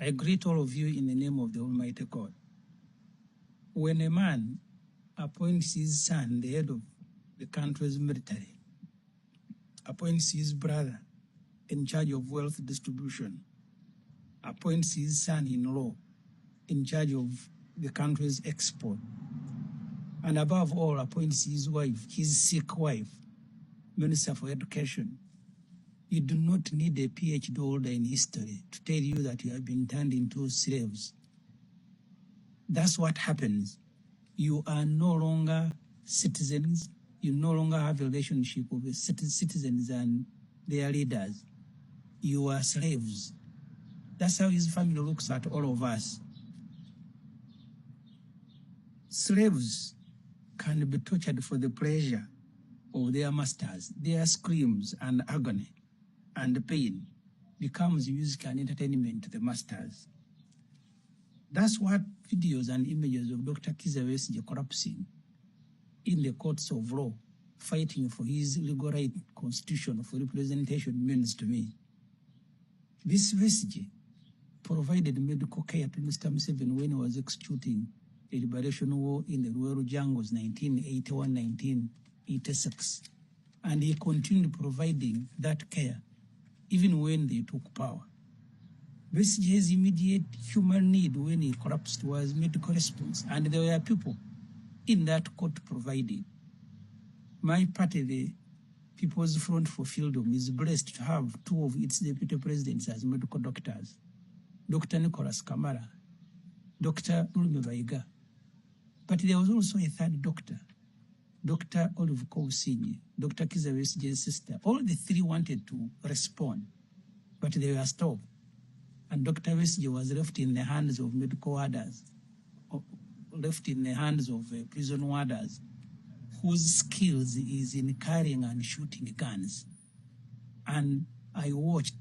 I greet all of you in the name of the Almighty God. When a man appoints his son, the head of the country's military, appoints his brother in charge of wealth distribution, appoints his son-in-law in charge of the country's export, and above all appoints his wife, his sick wife, Minister for Education, you do not need a PhD holder in history to tell you that you have been turned into slaves. That's what happens. You are no longer citizens. You no longer have a relationship with citizens and their leaders. You are slaves. That's how his family looks at all of us. Slaves can be tortured for the pleasure of their masters. Their screams and agony and pain becomes music and entertainment to the masters. That's what videos and images of Dr. Kizza Besigye collapsing in the courts of law, fighting for his legal right constitution for representation means to me. This Besigye provided medical care to Mr. Museveni when he was executing the liberation war in the rural jungles 1981-1986. And he continued providing that care even when they took power. Besigye's immediate human need when he collapsed was medical response, and there were people in that court providing. My party, the People's Front for Freedom, is blessed to have two of its deputy presidents as medical doctors, Dr. Nicholas Kamara, Dr. Ulme Baiga. But there was also a third doctor, Dr. Olive Kousinyi, Dr. Kizza Besigye's sister. All the three wanted to respond, but they were stopped. And Dr. Besigye was left in the hands of medical warders, left in the hands of prison warders, whose skills is in carrying and shooting guns. And I watched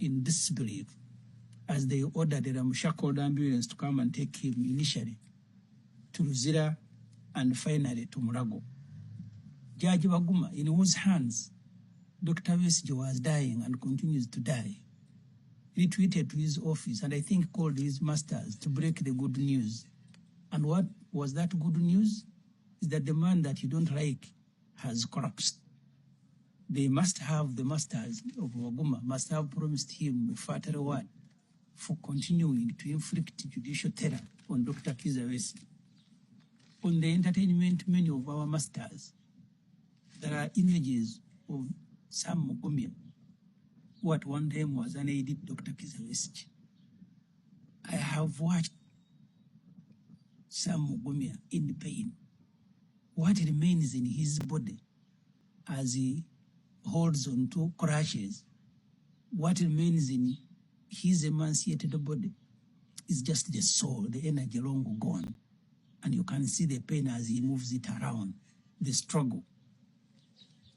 in disbelief as they ordered a ramshackled ambulance to come and take him initially to Luzira and finally to Mulago. Judge Baguma, in whose hands Dr. Besigye was dying and continues to die, retweeted to his office and I think called his masters to break the good news. And what was that good news? Is that the man that you don't like has collapsed. They must have, the masters of Waguma must have promised him a fat reward for continuing to inflict judicial terror on Dr. Kizza Besigye. On the entertainment menu of our masters, there are images of Sam Mugumya, what one time was an aide Dr. Kizza Besigye. I have watched Sam Mugumya in pain. What remains in his body as he holds on to crutches, what remains in his emaciated body is just the soul, the energy long gone. And you can see the pain as he moves it around, the struggle.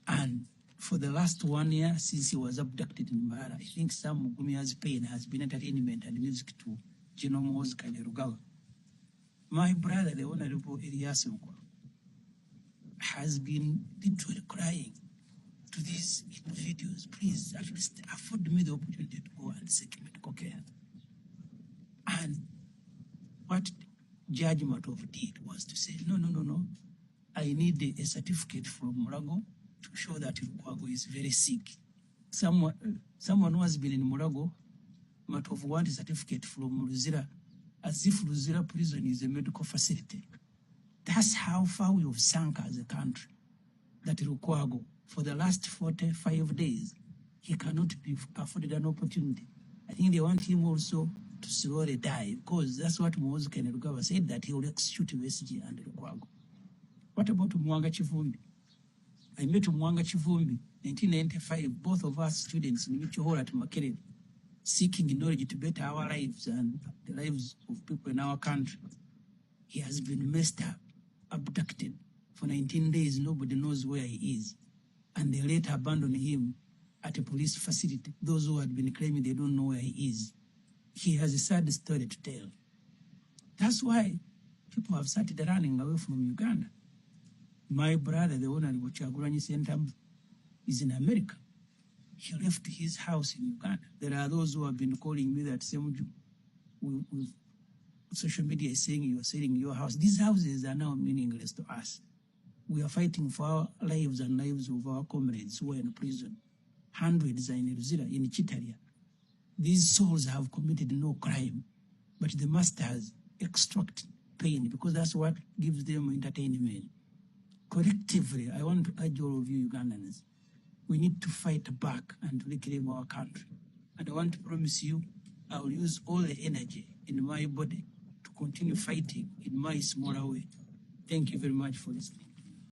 And for the last 1 year since he was abducted in Mbara, I think Sam Mugumya's pain has been entertainment and music to Genome Oscar Rugawa. My brother, the Honorable Elias Nkolo, has been literally crying to these videos. Please, at least afford me the opportunity to go and seek medical care. And what Judge Matov did was to say, no. I need a certificate from Mulago to show that Lukwago is very sick. Someone who has been in Mulago, Matov wants a certificate from Luzira, as if Luzira prison is a medical facility. That's how far we have sunk as a country. That Lukwago, for the last 45 days, he cannot be afforded an opportunity. I think they want him also to slowly die, because that's what Muhoozi Kainerugaba said, that he will execute Besigye and Lukwago. What about Mwanga Chivumbi? I met Mwanga Chivumbi, 1995, both of us students in Micho Hall at Makerere, seeking knowledge to better our lives and the lives of people in our country. He has been messed up, abducted. For 19 days, nobody knows where he is. And they later abandoned him at a police facility. Those who had been claiming they don't know where he is. He has a sad story to tell. That's why people have started running away from Uganda. My brother, the Honorable Kyagulanyi Ssentamu, is in America. He left his house in Uganda. There are those who have been calling me that Ssemujju, with social media is saying you are selling your house. These houses are now meaningless to us. We are fighting for our lives and lives of our comrades who are in prison. Hundreds are in Ruzira, in Chitaria. These souls have committed no crime, but the masters extract pain because that's what gives them entertainment. Collectively, I want to urge all of you Ugandans, we need to fight back and reclaim our country. And I want to promise you, I will use all the energy in my body to continue fighting in my smaller way. Thank you very much for listening.